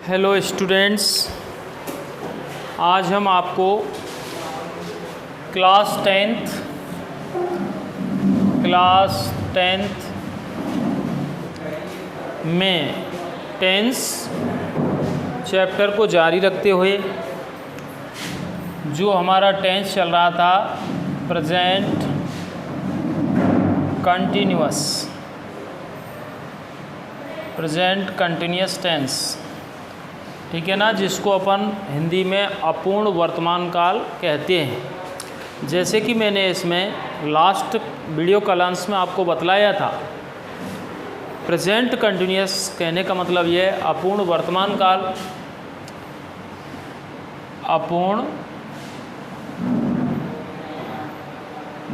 Hello students, आज हम आपको क्लास टेंथ में टेंस चैप्टर को जारी रखते हुए जो हमारा टेंस चल रहा था प्रेजेंट कंटिन्यूअस टेंस, ठीक है ना, जिसको अपन हिंदी में अपूर्ण वर्तमान काल कहते हैं। जैसे कि मैंने इसमें लास्ट वीडियो कॉन्फ्रेंस में आपको बतलाया था, प्रेजेंट कंटिन्यूअस कहने का मतलब ये है अपूर्ण वर्तमान काल, अपूर्ण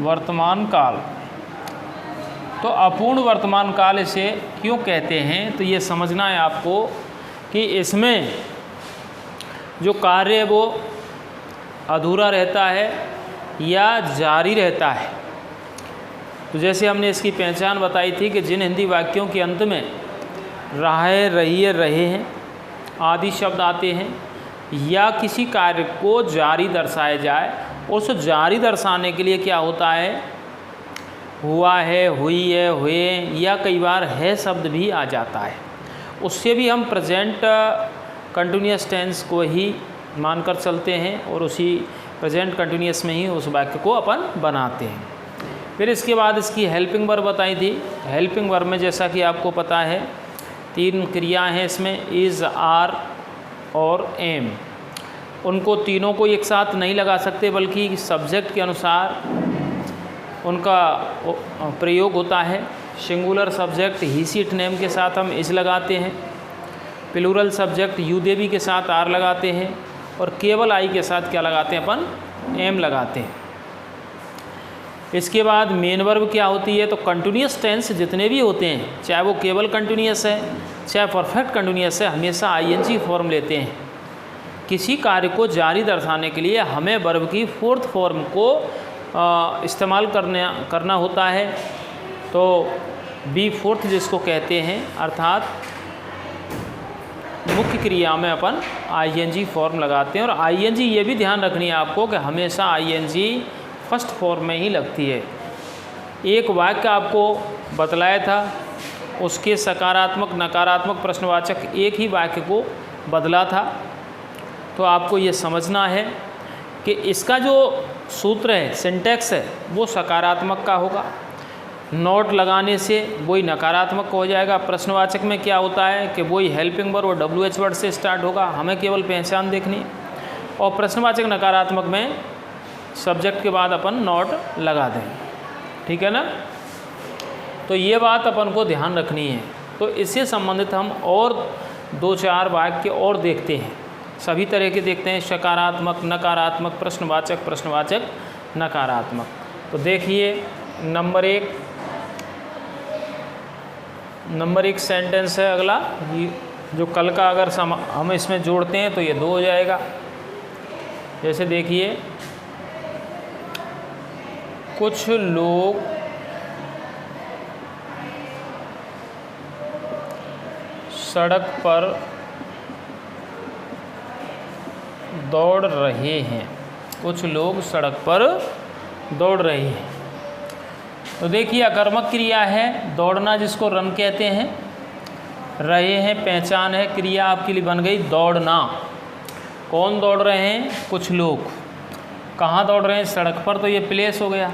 वर्तमान काल। तो अपूर्ण वर्तमान काल इसे क्यों कहते हैं, तो ये समझना है आपको कि इसमें जो कार्य है वो अधूरा रहता है या जारी रहता है। तो जैसे हमने इसकी पहचान बताई थी कि जिन हिंदी वाक्यों के अंत में रहे, रहिए, रहे हैं आदि शब्द आते हैं या किसी कार्य को जारी दर्शाया जाए, उस जारी दर्शाने के लिए क्या होता है, हुआ है, हुई है, हुए, या कई बार है शब्द भी आ जाता है। उससे भी हम प्रेजेंट कंटिन्यूअस टेंस को ही मानकर चलते हैं और उसी प्रेजेंट कंटिन्यूअस में ही उस वाक्य को अपन बनाते हैं। फिर इसके बाद इसकी हेल्पिंग वर्ब बताई थी। हेल्पिंग वर्ब में जैसा कि आपको पता है 3 क्रियाएं हैं इसमें, इज़, आर और एम। उनको तीनों को एक साथ नहीं लगा सकते, बल्कि सब्जेक्ट के अनुसार उनका प्रयोग होता है। सिंगुलर सब्जेक्ट ही सीट नेम के साथ हम इज लगाते हैं, प्लूरल सब्जेक्ट यू देवी के साथ आर लगाते हैं, और केवल आई के साथ क्या लगाते हैं, अपन एम लगाते हैं। इसके बाद मेन वर्ब क्या होती है, तो कंटिन्यूअस टेंस जितने भी होते हैं, चाहे वो केवल कंटिन्यूअस है चाहे परफेक्ट कंटिन्यूअस है, हमेशा आईएनजी फॉर्म लेते हैं। किसी कार्य को जारी दर्शाने के लिए हमें वर्ब की फोर्थ फॉर्म को इस्तेमाल करना होता है। तो बी फोर्थ जिसको कहते हैं, अर्थात मुख्य क्रिया में अपन आईएनजी फॉर्म लगाते हैं। और आईएनजी ये भी ध्यान रखनी है आपको कि हमेशा आईएनजी फर्स्ट फॉर्म में ही लगती है। एक वाक्य आपको बतलाया था, उसके सकारात्मक नकारात्मक प्रश्नवाचक एक ही वाक्य को बदला था। तो आपको ये समझना है कि इसका जो सूत्र है, सिंटैक्स है, वो सकारात्मक का होगा। नॉट लगाने से वही नकारात्मक हो जाएगा। प्रश्नवाचक में क्या होता है कि वही हेल्पिंग वर्ब और WH वर्ड से स्टार्ट होगा, हमें केवल पहचान देखनी। और प्रश्नवाचक नकारात्मक में सब्जेक्ट के बाद अपन नॉट लगा दें, ठीक है ना। तो ये बात अपन को ध्यान रखनी है। तो इससे संबंधित हम और 2-4 वाक्य और देखते हैं, सभी तरह के देखते हैं, सकारात्मक, नकारात्मक, प्रश्नवाचक, नकारात्मक। तो देखिए नंबर एक सेंटेंस है अगला, जो कल का अगर हम इसमें जोड़ते हैं तो ये 2 हो जाएगा। जैसे देखिए, कुछ लोग सड़क पर दौड़ रहे हैं। कुछ लोग सड़क पर दौड़ रहे हैं। तो देखिए, अकर्मक क्रिया है दौड़ना, जिसको रन कहते हैं। रहे हैं पहचान है, क्रिया आपके लिए बन गई दौड़ना। कौन दौड़ रहे हैं, कुछ लोग। कहाँ दौड़ रहे हैं, सड़क पर, तो ये प्लेस हो गया।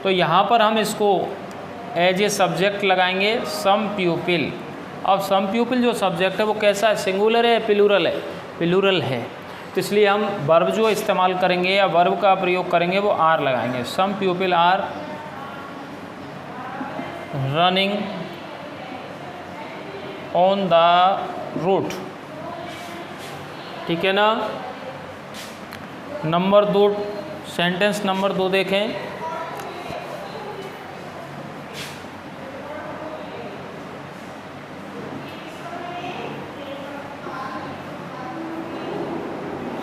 तो यहाँ पर हम इसको एज ए सब्जेक्ट लगाएंगे, सम पीपल। अब सम पीपल जो सब्जेक्ट है वो कैसा है, सिंगुलर है, प्लूरल है, प्लूरल है। तो इसलिए हम वर्ब जो इस्तेमाल करेंगे या वर्ब का प्रयोग करेंगे वो आर लगाएंगे। Some people are running on the route, ठीक है ना। नंबर 2, सेंटेंस नंबर 2 देखें।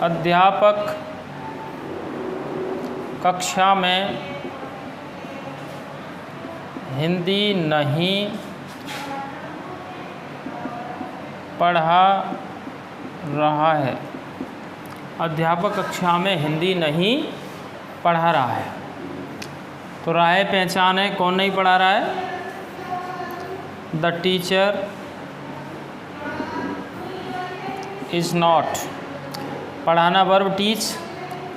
अध्यापक कक्षा में हिंदी नहीं पढ़ा रहा है, अध्यापक कक्षा में हिंदी नहीं पढ़ा रहा है। तो राह पहचान है, कौन नहीं पढ़ा रहा है? द टीचर इज़ नॉट, पढ़ाना वर्ब टीच,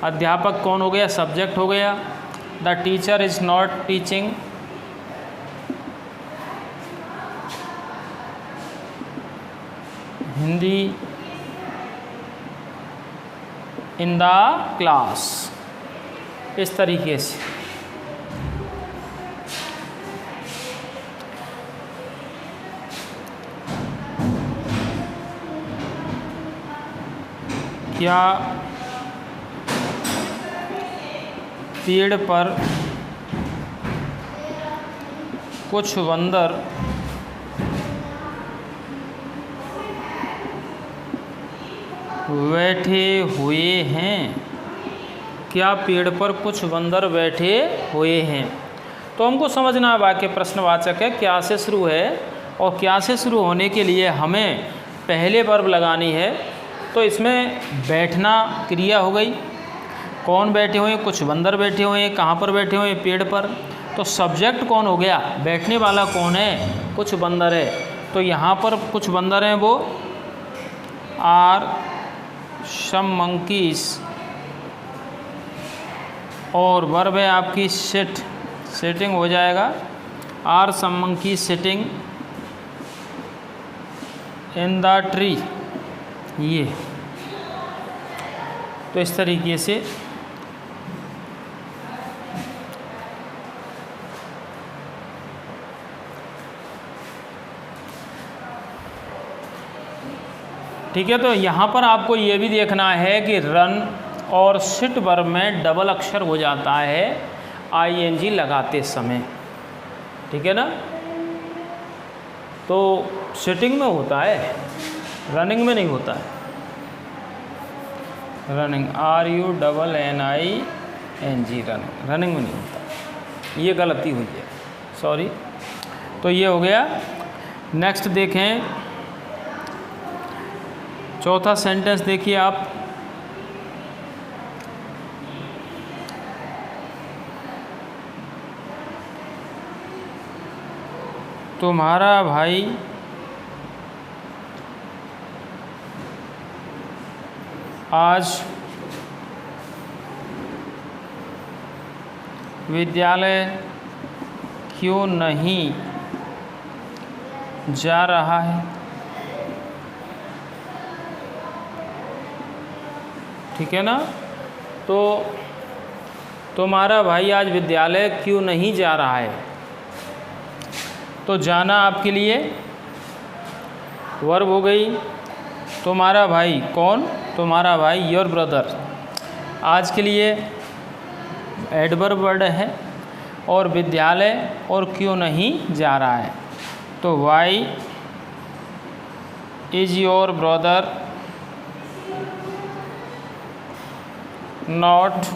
अध्यापक कौन हो गया? सब्जेक्ट हो गया। The teacher is not teaching Hindi in the class. इस तरीके से क्या पेड़ पर कुछ बंदर बैठे हुए हैं? क्या पेड़ पर कुछ बंदर बैठे हुए हैं? तो हमको समझना है वाक्य प्रश्नवाचक है, क्या से शुरू है, और क्या से शुरू होने के लिए हमें पहले वर्ब लगानी है। तो इसमें बैठना क्रिया हो गई, कौन बैठे हुए हैं? कुछ बंदर बैठे हुए हैं। कहाँ पर बैठे हुए हैं? पेड़ पर। तो सब्जेक्ट कौन हो गया? बैठने वाला कौन है? कुछ बंदर है। तो यहाँ पर कुछ बंदर हैं, वो आर सम मंकीज, और वर्ब है आपकी सिट, सिटिंग हो जाएगा, are some monkeys sitting in the tree. ये तो इस तरीके से ठीक है। तो यहाँ पर आपको ये भी देखना है कि रन और सिट वर्ब में डबल अक्षर हो जाता है आईएनजी लगाते समय, ठीक है ना। तो सिटिंग में होता है, रनिंग में नहीं होता है। रनिंग RUNNING, रनिंग में नहीं होता, ये गलती हुई है, सॉरी। तो ये हो गया। नेक्स्ट देखें, चौथा सेंटेंस देखिए आप, तुम्हारा भाई आज विद्यालय क्यों नहीं जा रहा है? ठीक है ना। तो तुम्हारा भाई आज विद्यालय क्यों नहीं जा रहा है? तो जाना आपके लिए वर्ब हो गई। तुम्हारा भाई कौन? तुम्हारा भाई योर ब्रदर, आज के लिए एडवर्ब वर्ड है। और विद्यालय और क्यों नहीं जा रहा है, तो why is your brother not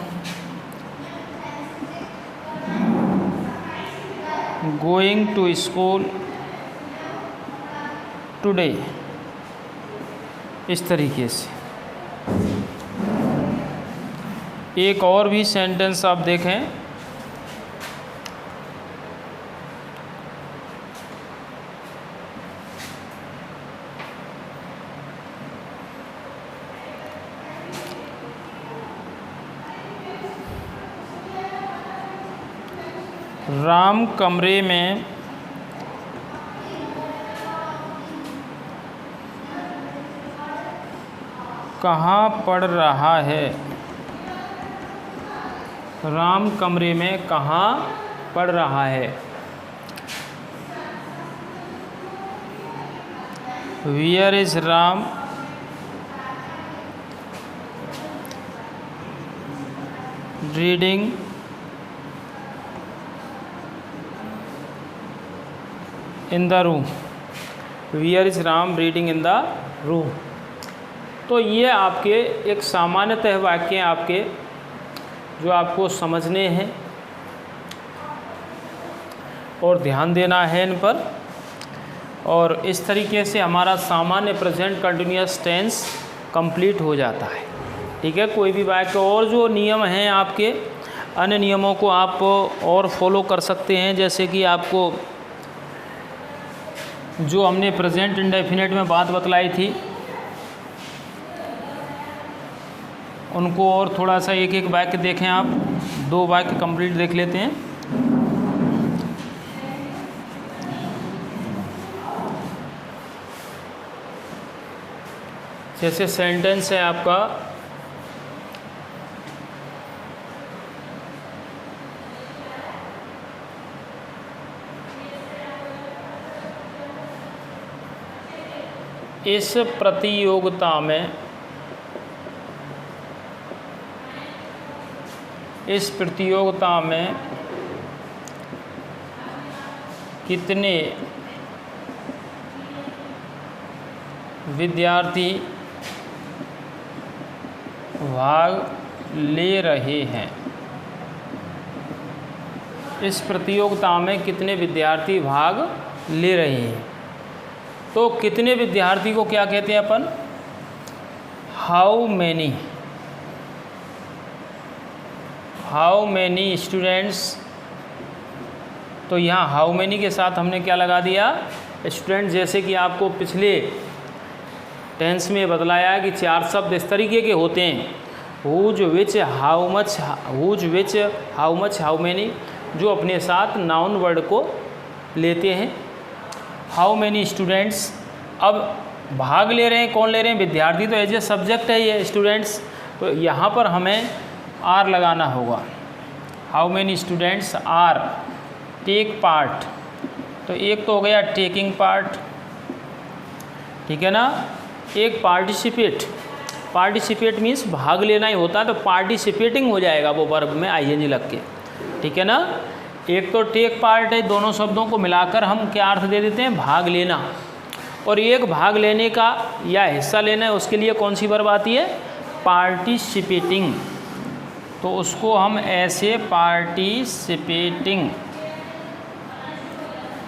going to school today. इस तरीके से एक और भी सेंटेंस आप देखें, राम कमरे में कहाँ पढ़ रहा है? राम कमरे में कहाँ पढ़ रहा है? Where is Ram reading in the room? Where is Ram reading in the room? तो ये आपके एक सामान्यतः वाक्य हैं आपके, जो आपको समझने हैं और ध्यान देना है इन पर। और इस तरीके से हमारा सामान्य प्रेजेंट कंटिन्यूअस टेंस कंप्लीट हो जाता है। ठीक है, कोई भी वाक्य और जो नियम हैं आपके अन्य नियमों को आप और फॉलो कर सकते हैं, जैसे कि आपको जो हमने प्रेजेंट इंडेफिनिट में बात बतलाई थी उनको और थोड़ा सा एक एक वाक्य देखें आप, 2 वाक्य कंप्लीट देख लेते हैं। जैसे सेंटेंस है आपका इस प्रतियोगिता में कितने विद्यार्थी भाग ले रहे हैं। इस प्रतियोगिता में कितने विद्यार्थी भाग ले रहे हैं। तो कितने विद्यार्थी को क्या कहते हैं अपन? How many students. तो यहाँ हाउ मैनी के साथ हमने क्या लगा दिया? स्टूडेंट। जैसे कि आपको पिछले टेंस में बतलाया कि 4 शब्द इस तरीके के होते हैं, whose, which, how much, how many, जो अपने साथ नाउन वर्ड को लेते हैं। हाउ मैनी स्टूडेंट्स, अब भाग ले रहे हैं, कौन ले रहे हैं? विद्यार्थी। तो एज ए सब्जेक्ट है ये स्टूडेंट्स, तो यहाँ पर हमें आर लगाना होगा। How many students are take part. तो एक तो हो गया टेकिंग पार्ट, ठीक है ना। एक पार्टिसिपेट मीन्स भाग लेना ही होता है, तो पार्टिसिपेटिंग हो जाएगा वो वर्ब में आईएनजी लग के, ठीक है ना। एक तो टेक पार्ट है, दोनों शब्दों को मिलाकर हम क्या अर्थ दे देते हैं? भाग लेना। और एक भाग लेने का या हिस्सा लेना है, उसके लिए कौन सी वर्ब आती है? पार्टिसिपेटिंग। तो उसको हम ऐसे पार्टिसिपेटिंग,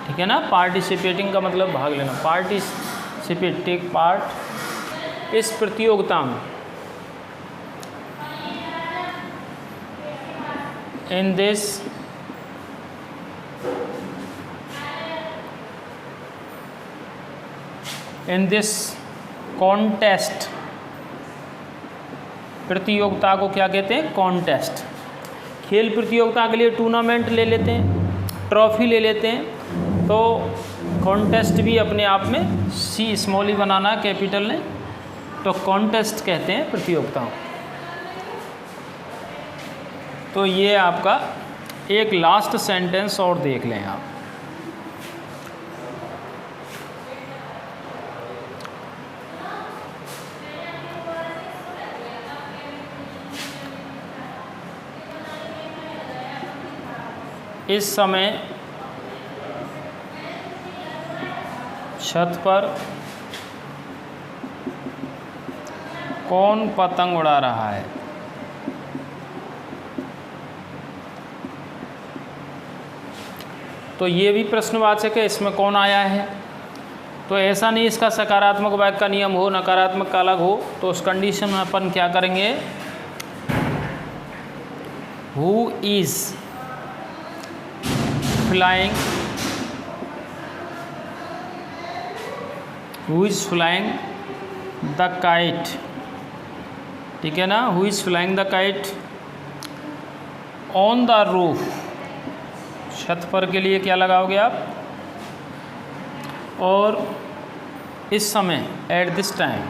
ठीक है ना। पार्टिसिपेटिंग का मतलब भाग लेना। पार्टिसिपेट, टेक पार्ट इस प्रतियोगिता में, इन दिस कॉन्टेस्ट। प्रतियोगिता को क्या कहते हैं? कॉन्टेस्ट। खेल प्रतियोगिता के लिए टूर्नामेंट ले लेते हैं, ट्रॉफी ले लेते हैं। तो कॉन्टेस्ट भी अपने आप में सी स्मॉल ही बनाना कैपिटल ने, तो कॉन्टेस्ट कहते हैं प्रतियोगिताओं। तो ये आपका एक लास्ट सेंटेंस और देख लें आप। इस समय छत पर कौन पतंग उड़ा रहा है? तो ये भी प्रश्नवाचक है, इसमें कौन आया है? तो ऐसा नहीं इसका सकारात्मक वाक्य का नियम हो, नकारात्मक का अलग हो। तो उस कंडीशन में अपन क्या करेंगे? Who is flying, who is flying the kite, ठीक है ना। Who is flying the kite on the roof. छत पर के लिए क्या लगाओगे आप? और इस समय, at this time.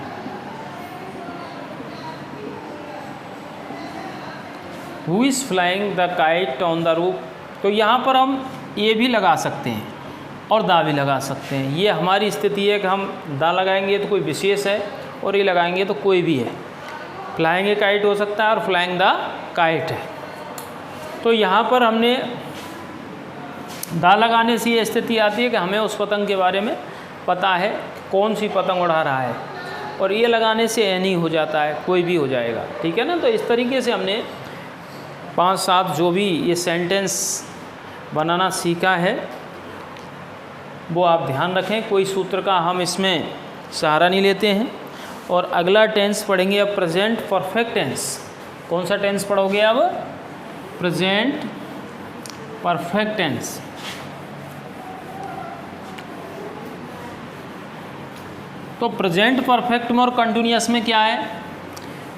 Who is flying the kite on the roof. तो यहाँ पर हम ये भी लगा सकते हैं और दा भी लगा सकते हैं। ये हमारी स्थिति है कि हम दा लगाएंगे तो कोई विशेष है, और ये लगाएंगे तो कोई भी है। फ्लाइंग ए काइट हो सकता है और फ्लाइंग द काइट है। तो यहाँ पर हमने दा लगाने से ये स्थिति आती है कि हमें उस पतंग के बारे में पता है कौन सी पतंग उड़ा रहा है, और ये लगाने से एनी हो जाता है, कोई भी हो जाएगा, ठीक है ना। तो इस तरीके से हमने 5-7 जो भी ये सेंटेंस बनाना सीखा है वो आप ध्यान रखें। कोई सूत्र का हम इसमें सहारा नहीं लेते हैं, और अगला टेंस पढ़ेंगे अब प्रेजेंट परफेक्ट टेंस। कौन सा टेंस पढ़ोगे अब? Present perfect tense. तो प्रेजेंट परफेक्ट में और कंटिन्यूअस में क्या है?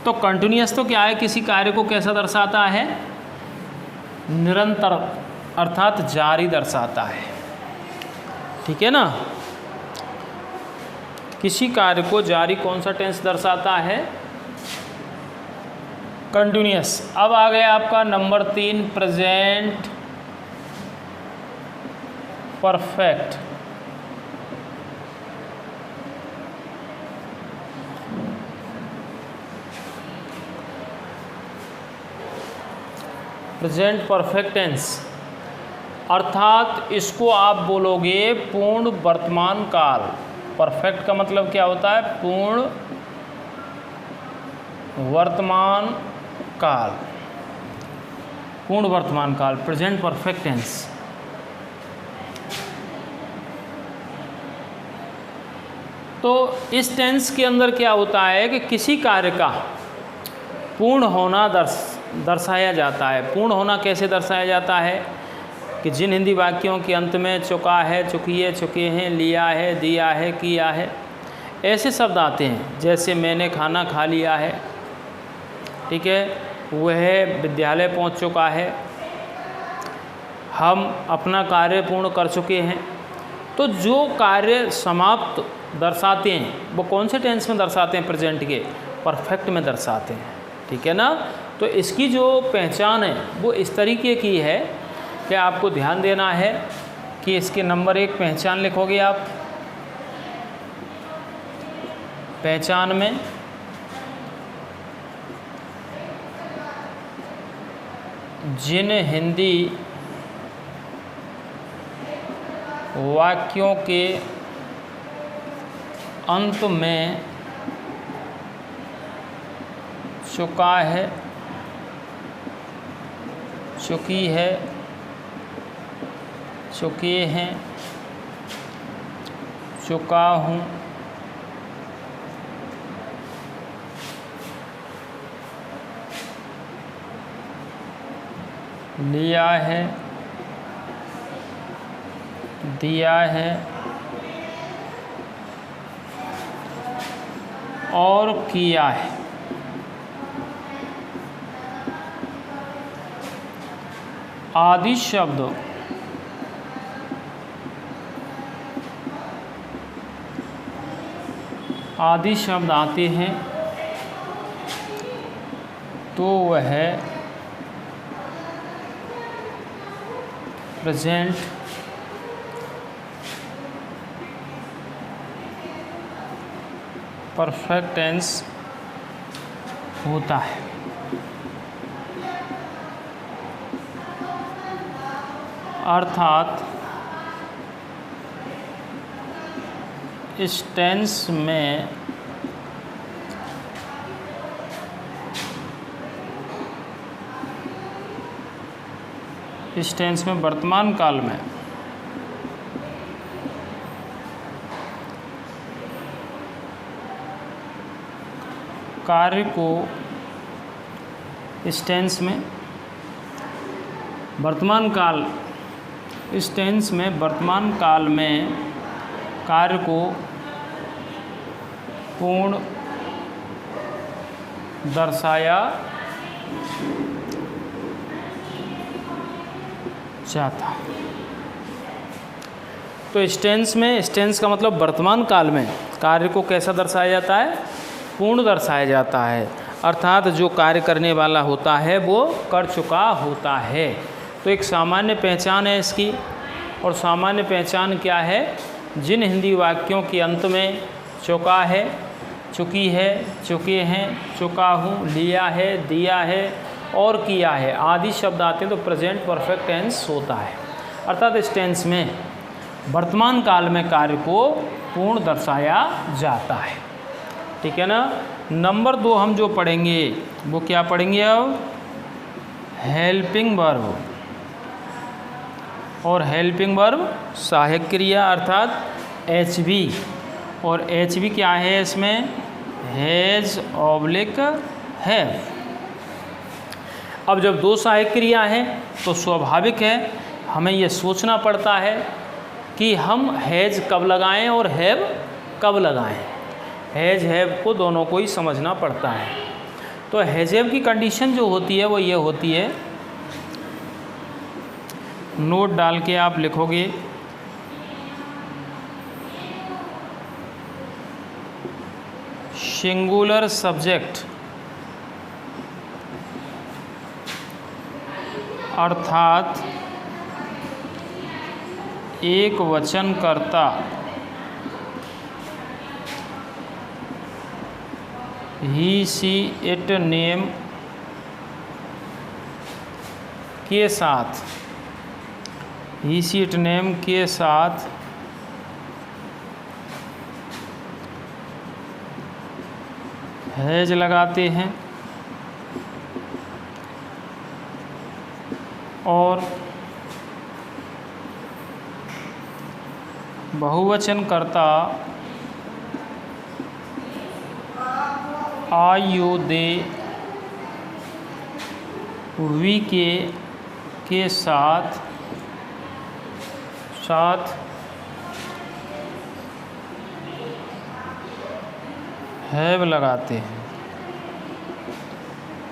तो कंटिन्यूअस तो क्या है, किसी कार्य को कैसा दर्शाता है? निरंतर अर्थात जारी दर्शाता है। ठीक है ना? किसी कार्य को जारी कौन सा टेंस दर्शाता है? कंटिन्यूअस। अब आ गया आपका number 3 present perfect. Present perfect tense अर्थात इसको आप बोलोगे पूर्ण वर्तमान काल। परफेक्ट का मतलब क्या होता है? पूर्ण वर्तमान काल। पूर्ण वर्तमान काल, प्रेजेंट परफेक्ट टेंस। तो इस टेंस के अंदर क्या होता है कि किसी कार्य का पूर्ण होना दर्शाया जाता है। पूर्ण होना कैसे दर्शाया जाता है? कि जिन हिंदी वाक्यों के अंत में चुका है, चुकी है, चुके हैं, लिया है, दिया है, किया है, ऐसे शब्द आते हैं। जैसे मैंने खाना खा लिया है, ठीक है, वह विद्यालय पहुंच चुका है, हम अपना कार्य पूर्ण कर चुके हैं। तो जो कार्य समाप्त दर्शाते हैं वो कौन से टेंस में दर्शाते हैं? प्रेजेंट के परफेक्ट में दर्शाते हैं। ठीक है ना? तो इसकी जो पहचान है वो इस तरीके की है कि आपको ध्यान देना है कि इसके नंबर 1 पहचान लिखोगे आप। पहचान में जिन हिंदी वाक्यों के अंत में चुका है, चुकी है, चुके हैं, चुका हूँ, लिया है, दिया है और किया है। आदि शब्द आते हैं तो वह प्रेजेंट परफेक्ट टेंस होता है। अर्थात इस टेंस में वर्तमान काल में कार्य को इस टेंस में वर्तमान काल में कार्य को पूर्ण दर्शाया जाता। तो इस टेंस का मतलब वर्तमान काल में कार्य को कैसा दर्शाया जाता है? पूर्ण दर्शाया जाता है। अर्थात जो कार्य करने वाला होता है वो कर चुका होता है। तो एक सामान्य पहचान है इसकी। और सामान्य पहचान क्या है? जिन हिंदी वाक्यों के अंत में चुका है, चुकी है, चुके हैं, चुका हूँ, लिया है, दिया है और किया है आदि शब्द आते हैं तो प्रेजेंट परफेक्ट टेंस होता है। अर्थात इस टेंस में वर्तमान काल में कार्य को पूर्ण दर्शाया जाता है। ठीक है ना? नंबर 2 हम जो पढ़ेंगे वो क्या पढ़ेंगे अब? Helping verb. और हेल्पिंग वर्ब सहायक क्रिया अर्थात HV। और HV क्या है इसमें? Has oblique have. अब जब दो सहायक क्रिया हैं तो स्वाभाविक है हमें ये सोचना पड़ता है कि हम हैज कब लगाएं और हैव कब लगाएं। हैज हैव को दोनों को ही समझना पड़ता है। तो हैज हैव की कंडीशन जो होती है वो ये होती है, नोट डाल के आप लिखोगे सिंगुलर सब्जेक्ट अर्थात एक वचनकर्ता ही सी इट नेम के साथ, ही सी इट नेम के साथ हैज लगाते हैं और बहुवचनकर्ता आयु दे वी के साथ हैव लगाते हैं।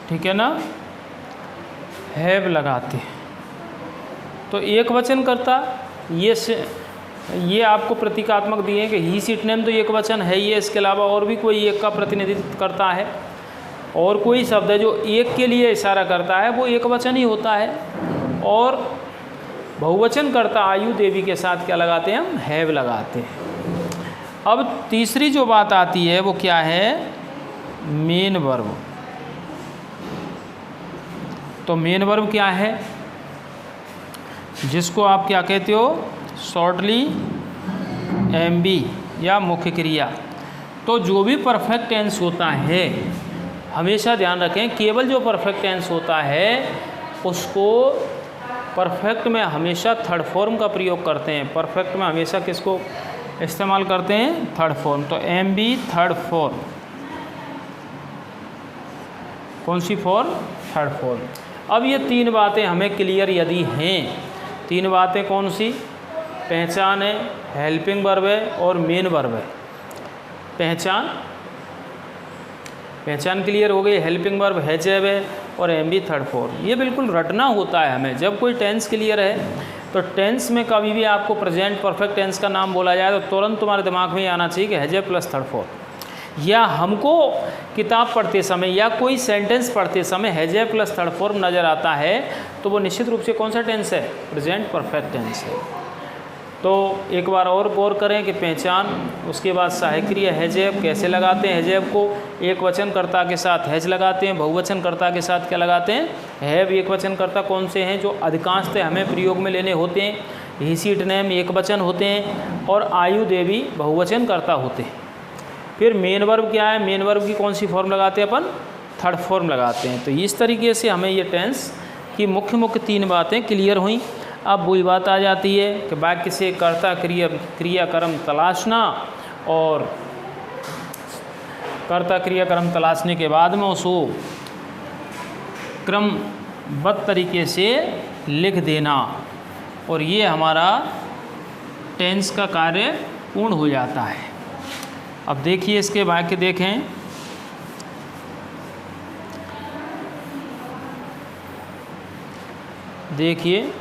ठीक है ना, हैव लगाते हैं। तो एक वचनकर्ता ये आपको प्रतीकात्मक दिए कि ही सी इट नेम तो एक वचन है ही है, इसके अलावा और भी कोई एक का प्रतिनिधित्व करता है और कोई शब्द है जो एक के लिए इशारा करता है वो एक वचन ही होता है। और बहुवचनकर्ता आयु देवी के साथ क्या लगाते हैं हम, हैव लगाते हैं। अब तीसरी जो बात आती है वो क्या है, मेन वर्ब। तो मेन वर्ब क्या है, जिसको आप क्या कहते हो, शॉर्टली एमबी या मुख्य क्रिया। तो जो भी परफेक्ट टेंस होता है, हमेशा ध्यान रखें केवल जो परफेक्ट टेंस होता है उसको परफेक्ट में हमेशा थर्ड फॉर्म का प्रयोग करते हैं। परफेक्ट में हमेशा किसको इस्तेमाल करते हैं, थर्ड फॉर्म। तो एमबी थर्ड फॉर्म, कौन सी फॉर्म, थर्ड फॉर्म। अब ये तीन बातें हमें क्लियर यदि हैं, तीन बातें कौन सी, पहचान है, हेल्पिंग वर्ब है और मेन वर्ब है। पहचान क्लियर हो गई, हेल्पिंग वर्ब हैज हैव है और एमबी थर्ड फॉर्म। ये बिल्कुल रटना होता है हमें। जब कोई टेंस क्लियर है तो टेंस में कभी भी आपको प्रेजेंट परफेक्ट टेंस का नाम बोला जाए तो तुरंत तुम्हारे दिमाग में आना चाहिए कि has have plus third form. या हमको किताब पढ़ते समय या कोई सेंटेंस पढ़ते समय has have plus third form नज़र आता है तो वो निश्चित रूप से कौन सा टेंस है, प्रेजेंट परफेक्ट टेंस है। तो एक बार और गौर करें कि पहचान, उसके बाद सहायक क्रिया हैज हैव कैसे लगाते हैं। हैज हैव को एक वचनकर्ता के साथ हैज लगाते हैं, बहुवचनकर्ता के साथ क्या लगाते हैं, हैव। एक वचनकर्ता कौन से हैं जो अधिकांशतः हमें प्रयोग में लेने होते हैं, ही सी इट नेम एक वचन होते हैं और आयु देवी बहुवचनकर्ता होते हैं। फिर मेन वर्ब क्या है, मेन वर्ब की कौन सी फॉर्म लगाते हैं अपन, थर्ड फॉर्म लगाते हैं। तो इस तरीके से हमें ये टेंस की मुख्य तीन बातें क्लियर हुई। अब वही बात आ जाती है कि वाक्य से कर्ता क्रियाक्रम तलाशना और कर्ता क्रियाक्रम तलाशने के बाद में उसको क्रमबद्ध तरीके से लिख देना, और ये हमारा टेंस का कार्य पूर्ण हो जाता है। अब देखिए इसके वाक्य देखें। देखिए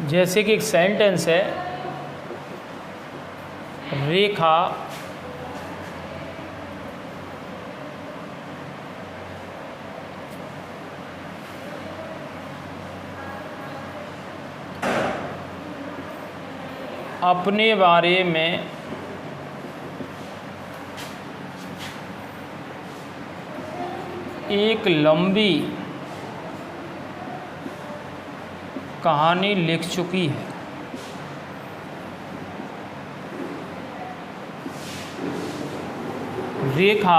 जैसे कि एक सेंटेंस है, रेखा अपने बारे में एक लंबी कहानी लिख चुकी है। रेखा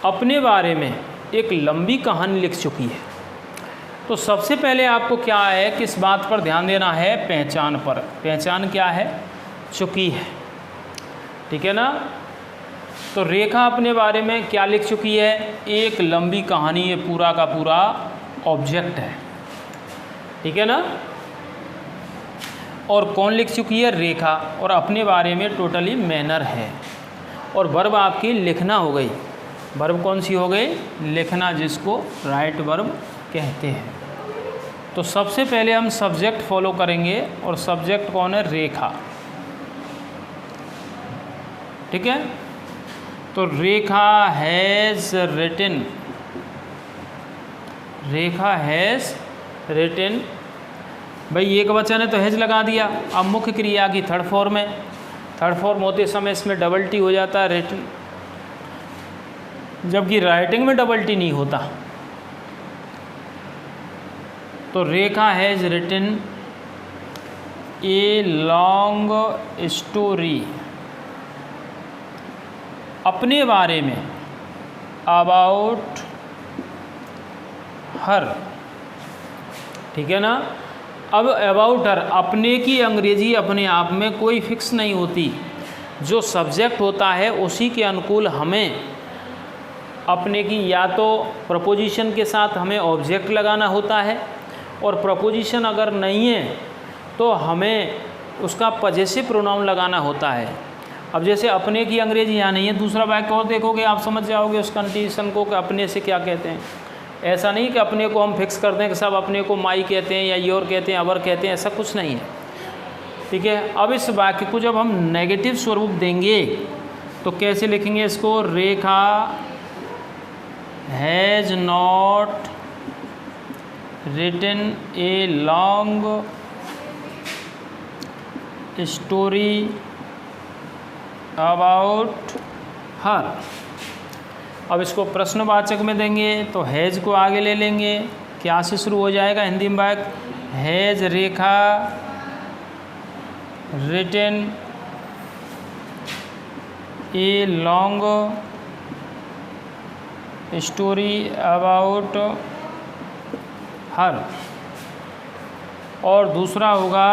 अपने बारे में एक लंबी कहानी लिख चुकी है। तो सबसे पहले आपको क्या है, किस बात पर ध्यान देना है, पहचान पर। पहचान क्या है, चुकी है, ठीक है ना। तो रेखा अपने बारे में क्या लिख चुकी है, एक लंबी कहानी, ये पूरा का पूरा ऑब्जेक्ट है, ठीक है ना। और कौन लिख चुकी है, रेखा। और अपने बारे में टोटली मैनर है। और वर्ब आपकी लिखना हो गई। वर्ब कौन सी हो गई, लिखना, जिसको राइट वर्ब कहते हैं। तो सबसे पहले हम सब्जेक्ट फॉलो करेंगे, और सब्जेक्ट कौन है, रेखा, ठीक है। तो Rekha has written, Rekha has written, भाई एक वचन है तो हैज़ लगा दिया। अब मुख्य क्रिया की थर्ड फॉर्म है, थर्ड फॉर्म होते समय इसमें डबल टी हो जाता है, रिटन, जबकि राइटिंग में डबल टी नहीं होता। तो Rekha has written a long story, अपने बारे में, अबाउट हर, ठीक है ना। अब अबाउट हर, अपने की अंग्रेजी अपने आप में कोई फिक्स नहीं होती, जो सब्जेक्ट होता है उसी के अनुकूल हमें अपने की या तो प्रपोजिशन के साथ हमें ऑब्जेक्ट लगाना होता है, और प्रपोजिशन अगर नहीं है तो हमें उसका पजेसिव प्रोनाउन लगाना होता है। अब जैसे अपने की अंग्रेजी यहाँ नहीं है, दूसरा वाक्य और देखोगे आप समझ जाओगे उस कंडीशन को कि अपने से क्या कहते हैं। ऐसा नहीं कि अपने को हम फिक्स कर दें कि सब अपने को माई कहते हैं या योर कहते हैं, अवर कहते हैं, ऐसा कुछ नहीं है, ठीक है। अब इस वाक्य को जब हम नेगेटिव स्वरूप देंगे तो कैसे लिखेंगे इसको, Rekha has not written a long story about her. अब इसको प्रश्नवाचक में देंगे तो हैज़ को आगे ले लेंगे, क्या से शुरू हो जाएगा हिंदी में वाक्य, has Rekha written a long story about her. और दूसरा होगा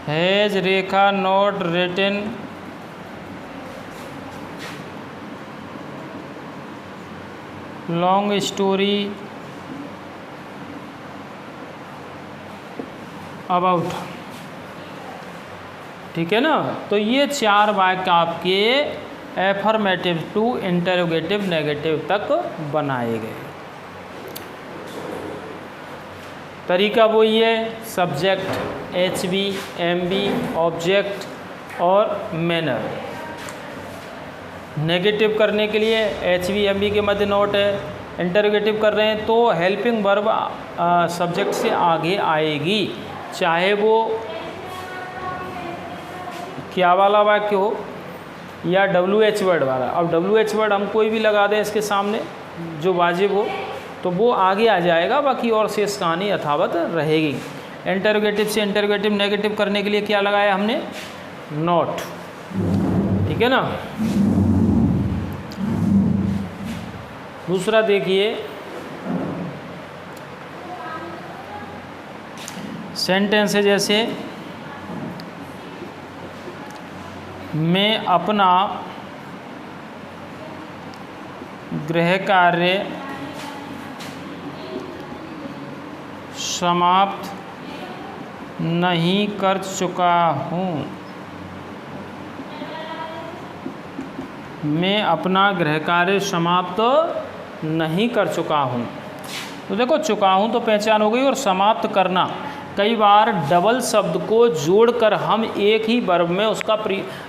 has Rekha not written long story about, ठीक है ना। तो ये चार वाक्य आपके एफर्मेटिव टू इंटरोगेटिव नेगेटिव तक बनाए गए। तरीका वही है, सब्जेक्ट, एचबी, एमबी, ऑब्जेक्ट और मैनर। नेगेटिव करने के लिए एचबी एमबी के मध्य नोट है, इंटरोगेटिव कर रहे हैं तो हेल्पिंग वर्ब सब्जेक्ट से आगे आएगी, चाहे वो क्या वाला वाक्य हो या WH वर्ड वाला। अब WH वर्ड हम कोई भी लगा दें इसके सामने जो वाजिब हो तो वो आगे आ जाएगा, बाकी और शेष कहानी यथावत रहेगी। इंटरोगेटिव से इंटरोगेटिव नेगेटिव करने के लिए क्या लगाया हमने, नॉट, ठीक है ना। दूसरा देखिए, सेंटेंस है जैसे मैं अपना गृह कार्य समाप्त नहीं कर चुका हूँ। मैं अपना गृह कार्य समाप्त नहीं कर चुका हूँ। तो देखो चुका हूँ तो पहचान हो गई, और समाप्त करना, कई बार डबल शब्द को जोड़कर हम एक ही वर्ब में उसका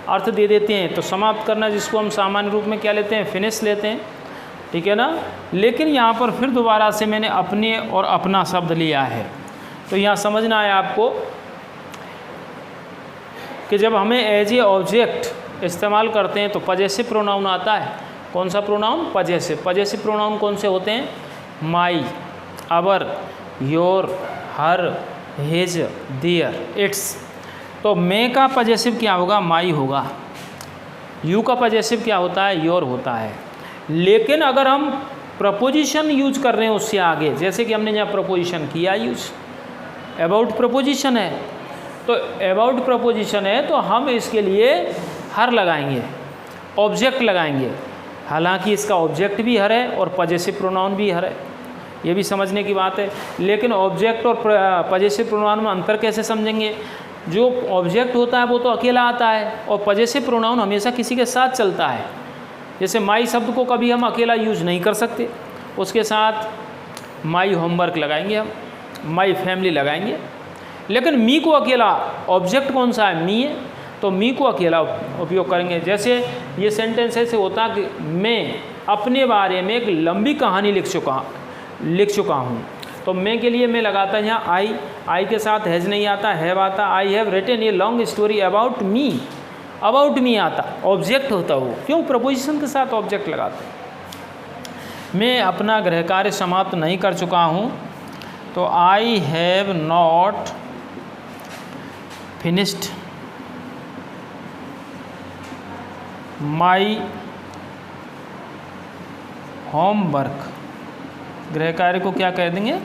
अर्थ दे देते हैं। तो समाप्त करना जिसको हम सामान्य रूप में क्या लेते हैं, फिनिश लेते हैं, ठीक है ना। लेकिन यहाँ पर फिर दोबारा से मैंने अपने और अपना शब्द लिया है। तो यहाँ समझना है आपको कि जब हमें एज ए ऑब्जेक्ट इस्तेमाल करते हैं तो पजेसिव प्रोनाउन आता है। कौन सा प्रोनाउन, पजेसिव। पजेसिव प्रोनाउन कौन से होते हैं, my, our, your, her, his, their, its. तो मैं का पजेसिव क्या होगा, माई होगा। यू का पजेसिव क्या होता है, योर होता है। लेकिन अगर हम प्रपोजिशन यूज कर रहे हैं उससे आगे, जैसे कि हमने यहाँ प्रपोजिशन किया यूज, अबाउट प्रपोजिशन है, तो अबाउट प्रपोजिशन है तो हम इसके लिए हर लगाएंगे, ऑब्जेक्ट लगाएंगे। हालांकि इसका ऑब्जेक्ट भी हर है और पजेसिव प्रोनाउन भी हर है, ये भी समझने की बात है। लेकिन ऑब्जेक्ट और पजेसिव प्रोनाउन में अंतर कैसे समझेंगे? जो ऑब्जेक्ट होता है वो तो अकेला आता है और पजेसिव प्रोनाउन हमेशा किसी के साथ चलता है। जैसे माई शब्द को कभी हम अकेला यूज नहीं कर सकते, उसके साथ माई होमवर्क लगाएंगे, हम माई फैमिली लगाएंगे। लेकिन मी को अकेला, ऑब्जेक्ट कौन सा है? मी है, तो मी को अकेला उपयोग करेंगे। जैसे ये सेंटेंस ऐसे होता कि मैं अपने बारे में एक लंबी कहानी लिख चुका हूँ, तो मैं के लिए मैं लगाता है यहाँ आई के साथ हैज़ नहीं आता, हैव आता। I have written a long story about me आता, ऑब्जेक्ट होता वो, क्यों? प्रपोजिशन के साथ ऑब्जेक्ट लगाते हैं। मैं अपना गृह कार्य समाप्त नहीं कर चुका हूँ, तो I have not finished my homework. गृह कार्य को क्या कह देंगे?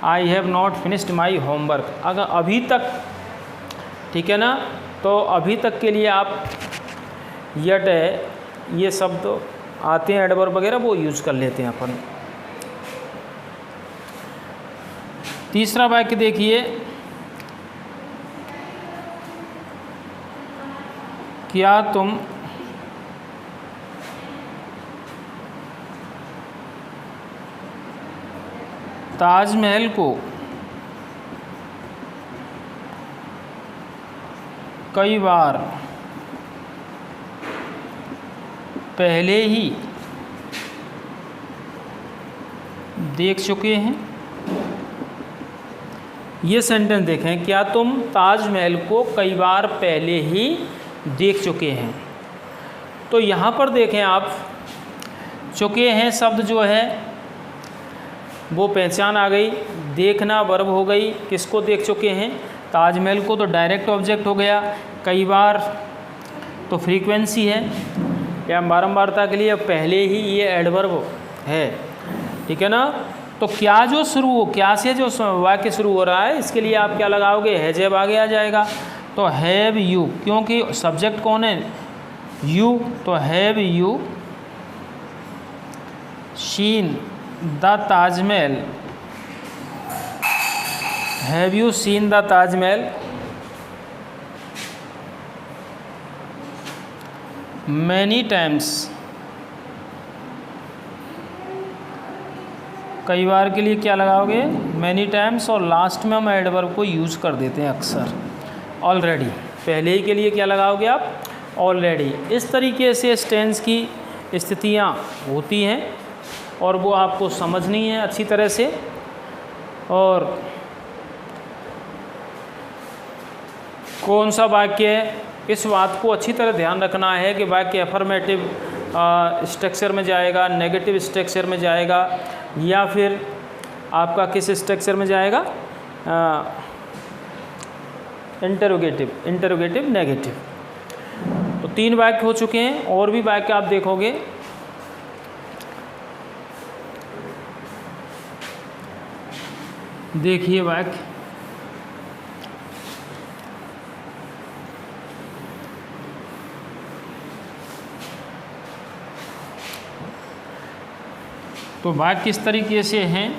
I have not finished my homework. अगर अभी तक, ठीक है ना, तो अभी तक के लिए आप यट है, ये शब्द आते हैं एडवर्ब वगैरह, वो यूज़ कर लेते हैं अपन। तीसरा वाक्य देखिए, क्या तुम ताजमहल को कई बार पहले ही देख चुके हैं? ये सेंटेंस देखें, क्या तुम ताजमहल को कई बार पहले ही देख चुके हैं? तो यहाँ पर देखें आप, चुके हैं शब्द जो है वो पहचान आ गई, देखना वर्ब हो गई, किसको देख चुके हैं? ताजमहल को, तो डायरेक्ट ऑब्जेक्ट हो गया। कई बार तो फ्रीक्वेंसी है या बारंबारता के लिए, पहले ही ये एडवर्ब है, ठीक है ना। तो क्या जो शुरू हो, क्या से जो वाक्य शुरू हो रहा है, इसके लिए आप क्या लगाओगे? हैव आगे आ जाएगा। तो हैव यू, क्योंकि सब्जेक्ट कौन है? यू, तो have you seen the Taj Mahal, have you seen the Taj Mahal many times. कई बार के लिए क्या लगाओगे? मैनी टाइम्स, और लास्ट में हम एडवर्ब को यूज कर देते हैं अक्सर। ऑलरेडी, पहले ही के लिए क्या लगाओगे आप? ऑलरेडी। इस तरीके से टेंस की स्थितियाँ होती हैं और वो आपको समझनी है अच्छी तरह से। और कौन सा वाक्य है, इस बात को अच्छी तरह ध्यान रखना है कि वाक्य अफर्मेटिव स्ट्रक्चर में जाएगा, नेगेटिव स्ट्रक्चर में जाएगा, या फिर आपका किस स्ट्रक्चर में जाएगा? Interrogative negative. तो 3 वाक्य हो चुके हैं, और भी वाक्य आप देखोगे। देखिए वाक्य, तो वाक्य किस तरीके से हैं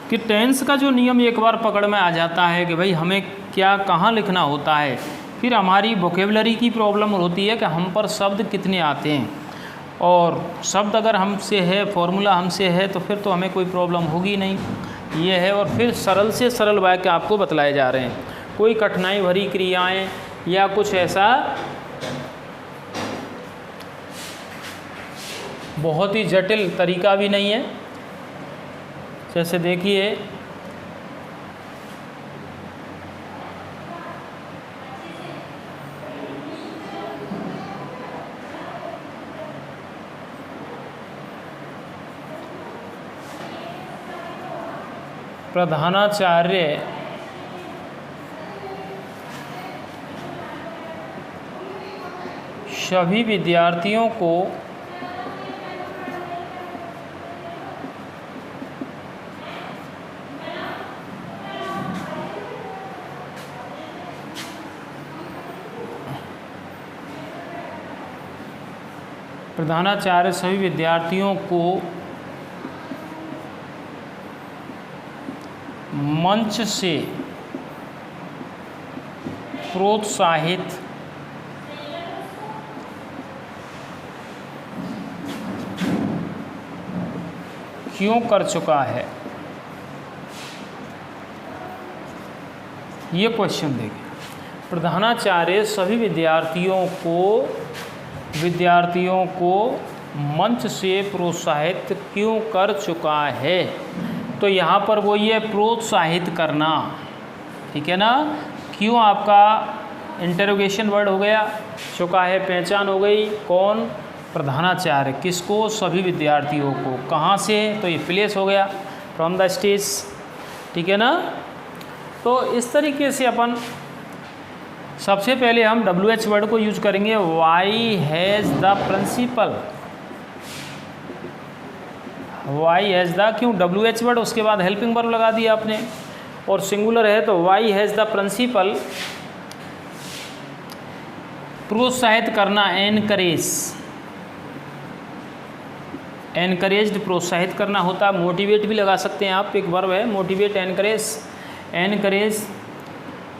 कि टेंस का जो नियम एक बार पकड़ में आ जाता है कि भाई हमें क्या कहाँ लिखना होता है, फिर हमारी वोकेबलरी की प्रॉब्लम होती है कि हम पर शब्द कितने आते हैं, और शब्द अगर हमसे है, फॉर्मूला हमसे है, तो फिर तो हमें कोई प्रॉब्लम होगी नहीं। ये है, और फिर सरल से सरल वाक्य आपको बतलाए जा रहे हैं, कोई कठिनाई भरी क्रियाएं या कुछ ऐसा बहुत ही जटिल तरीका भी नहीं है। जैसे देखिए, प्रधानाचार्य सभी विद्यार्थियों को प्रधानाचार्य सभी विद्यार्थियों को मंच से प्रोत्साहित क्यों कर चुका है, ये क्वेश्चन देखिए। प्रधानाचार्य सभी विद्यार्थियों को मंच से प्रोत्साहित क्यों कर चुका है, तो यहाँ पर वो ये प्रोत्साहित करना, ठीक है ना। क्यों आपका इंटरोगेशन वर्ड हो गया, चुका है पहचान हो गई, कौन, प्रधानाचार्य, किसको, सभी विद्यार्थियों को, कहाँ से, तो ये प्लेस हो गया, फ्रॉम द स्टेज, ठीक है ना। तो इस तरीके से अपन सबसे पहले हम WH वर्ड को यूज करेंगे। Why has the principal, why has the, क्यों WH वर्ड, उसके बाद हेल्पिंग वर्ब लगा दिया आपने, और सिंगुलर है तो वाई हैज़ द प्रिंसिपल, प्रोत्साहित करना, एनकरेज, एनकरेज्ड प्रोत्साहित करना होता है। मोटिवेट भी लगा सकते हैं आप, एक वर्ब है motivate, encourage, encourage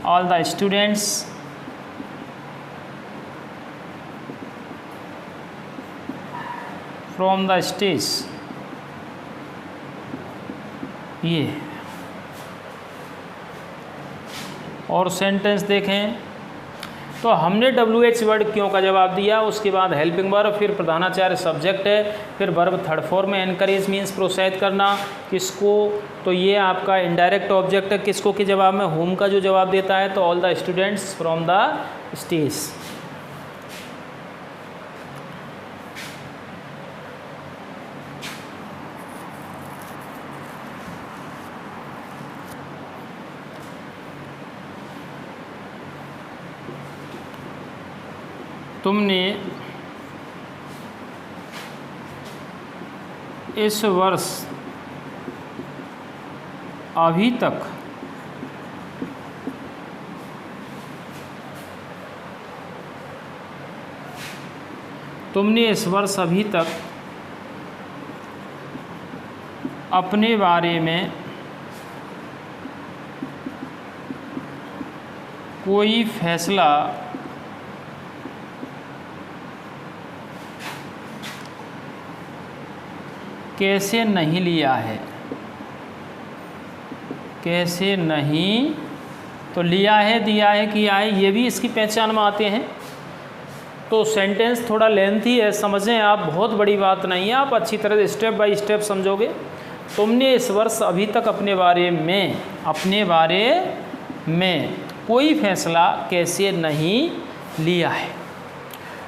all the students from the stage, ये। और सेंटेंस देखें तो हमने WH वर्ड क्यों का जवाब दिया, उसके बाद हेल्पिंग वर्ब, फिर प्रधानाचार्य सब्जेक्ट है, फिर वर्ब थर्ड फॉर्म में, एनकरेज मीन्स प्रोत्साहित करना, किसको, तो ये आपका इनडायरेक्ट ऑब्जेक्ट है, किसको के जवाब में, होम का जो जवाब देता है, तो all the students from the stage. तुमने इस वर्ष अभी तक अपने बारे में कोई फैसला कैसे नहीं लिया है, कैसे नहीं, तो लिया है, दिया है, किया है, ये भी इसकी पहचान में आते हैं। तो सेंटेंस थोड़ा लेंथी है, समझें आप, बहुत बड़ी बात नहीं है, आप अच्छी तरह स्टेप बाय स्टेप समझोगे। तुमने इस वर्ष अभी तक अपने बारे में कोई फैसला कैसे नहीं लिया है।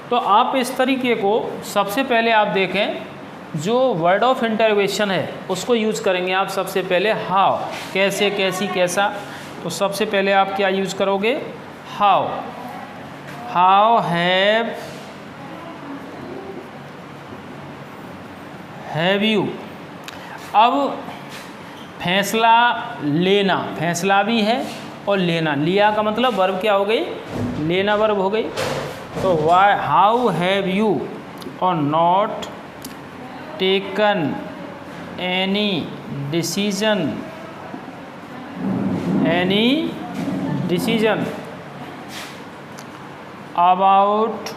तो आप इस तरीके को सबसे पहले आप देखें, जो वर्ड ऑफ इंटरोगेशन है उसको यूज़ करेंगे आप सबसे पहले। हाउ, कैसे, कैसी, कैसा, तो सबसे पहले आप क्या यूज़ करोगे, हाउ, हाउ हैव यू। अब फैसला लेना, फैसला भी है और लेना, लिया का मतलब वर्ब क्या हो गई, लेना वर्ब हो गई। तो वाई, हाउ हैव यू और not taken any decision about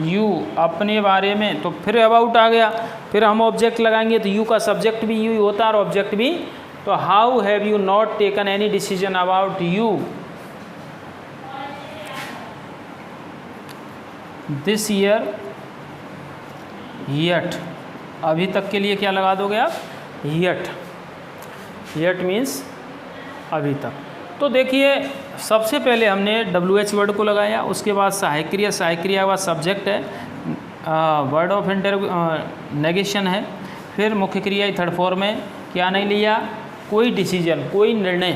you, अपने बारे में, तो फिर अबाउट आ गया, फिर हम ऑब्जेक्ट लगाएंगे तो यू का सब्जेक्ट भी यू होता है और ऑब्जेक्ट भी। तो how have you not taken any decision about you this year yet, अभी तक के लिए क्या लगा दोगे आप, येट, येट मीन्स अभी तक। तो देखिए सबसे पहले हमने WH वर्ड को लगाया, उसके बाद सहायक क्रिया, सहायक क्रिया के बाद सब्जेक्ट है, वर्ड ऑफ नेगेशन है, फिर मुख्य क्रिया थर्ड फॉर्म में, क्या नहीं लिया, कोई डिसीजन, कोई निर्णय,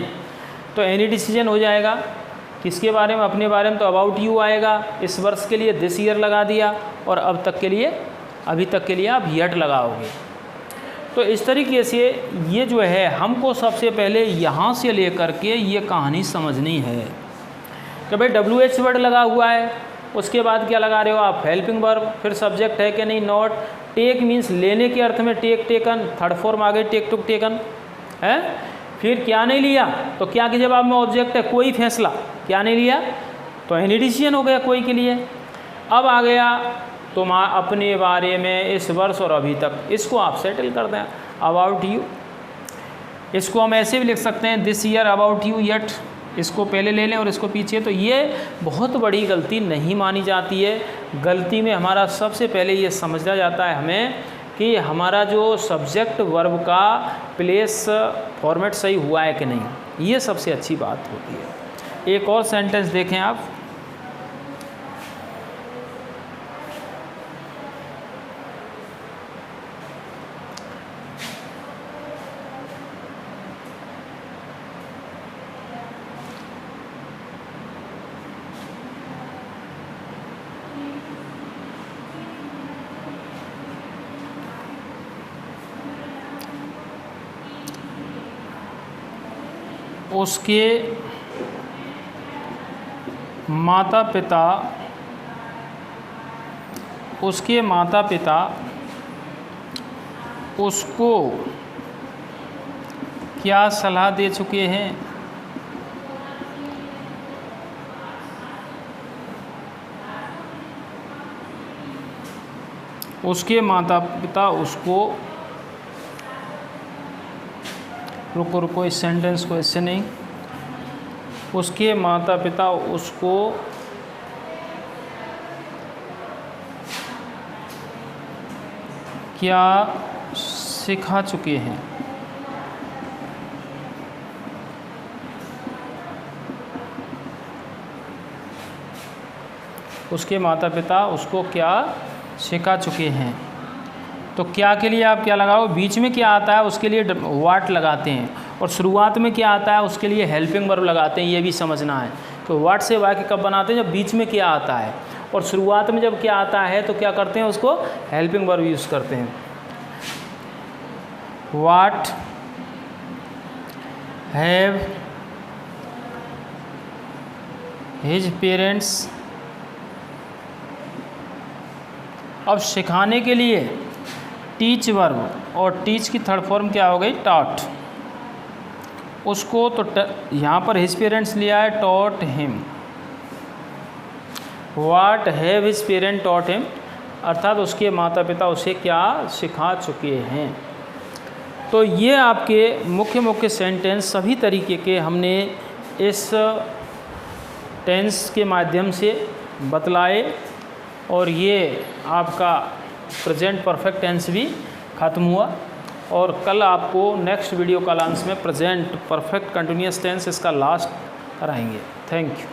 तो एनी डिसीजन हो जाएगा, किसके बारे में, अपने बारे में, तो अबाउट यू आएगा, इस वर्ष के लिए दिस ईयर लगा दिया, और अब तक के लिए, अभी तक के लिए आप येट लगाओगे। तो इस तरीके से ये जो है हमको सबसे पहले यहाँ से लेकर के ये कहानी समझनी है कि भाई WH वर्ड लगा हुआ है, उसके बाद क्या लगा रहे हो आप, हेल्पिंग वर्ब, फिर सब्जेक्ट है कि नहीं, नॉट, टेक मीन्स लेने के अर्थ में टेक, टेकन, थर्ड फॉर्म आ गई टेक, टुक, टेकन है। फिर क्या नहीं लिया, तो क्या के जवाब में ऑब्जेक्ट है कोई फैसला, क्या नहीं लिया, तो एनी डिसीजन हो गया कोई के लिए। अब आ गया तुम अपने बारे में इस वर्ष और अभी तक, इसको आप सेटल कर दें, अबाउट यू। इसको हम ऐसे भी लिख सकते हैं this year about you yet, इसको पहले ले लें और इसको पीछे। तो ये बहुत बड़ी गलती नहीं मानी जाती है। गलती में हमारा सबसे पहले ये समझना जाता है हमें कि हमारा जो सब्जेक्ट वर्ब का प्लेस फॉर्मेट सही हुआ है कि नहीं, ये सबसे अच्छी बात होती है। एक और सेंटेंस देखें आप, उसके माता पिता उसको क्या सलाह दे चुके हैं, उसके माता पिता उसको, रुको इस सेंटेंस को ऐसे नहीं, उसके माता पिता उसको क्या सिखा चुके हैं, उसके माता पिता उसको क्या सिखा चुके हैं। तो क्या के लिए आप क्या लगाओ, बीच में क्या आता है उसके लिए व्हाट लगाते हैं, और शुरुआत में क्या आता है उसके लिए हेल्पिंग वर्ब लगाते हैं। ये भी समझना है कि व्हाट से वाक्य कब बनाते हैं, जब बीच में क्या आता है, और शुरुआत में जब क्या आता है तो क्या करते हैं उसको हेल्पिंग वर्ब यूज़ करते हैं। व्हाट हैव हिज पेरेंट्स, अब सिखाने के लिए टीच वर्ब, और टीच की थर्ड फॉर्म क्या हो गई, टॉट, उसको तो यहाँ पर हिज पेरेंट्स लिया है, taught him. What have his parent taught him, अर्थात उसके माता पिता उसे क्या सिखा चुके हैं। तो ये आपके मुख्य सेंटेंस सभी तरीके के हमने इस टेंस के माध्यम से बतलाए, और ये आपका प्रेजेंट परफेक्ट टेंस भी ख़त्म हुआ। और कल आपको नेक्स्ट वीडियो कॉलांस में प्रेजेंट परफेक्ट कंटिन्यूअस टेंस इसका लास्ट कराएंगे। Thank you.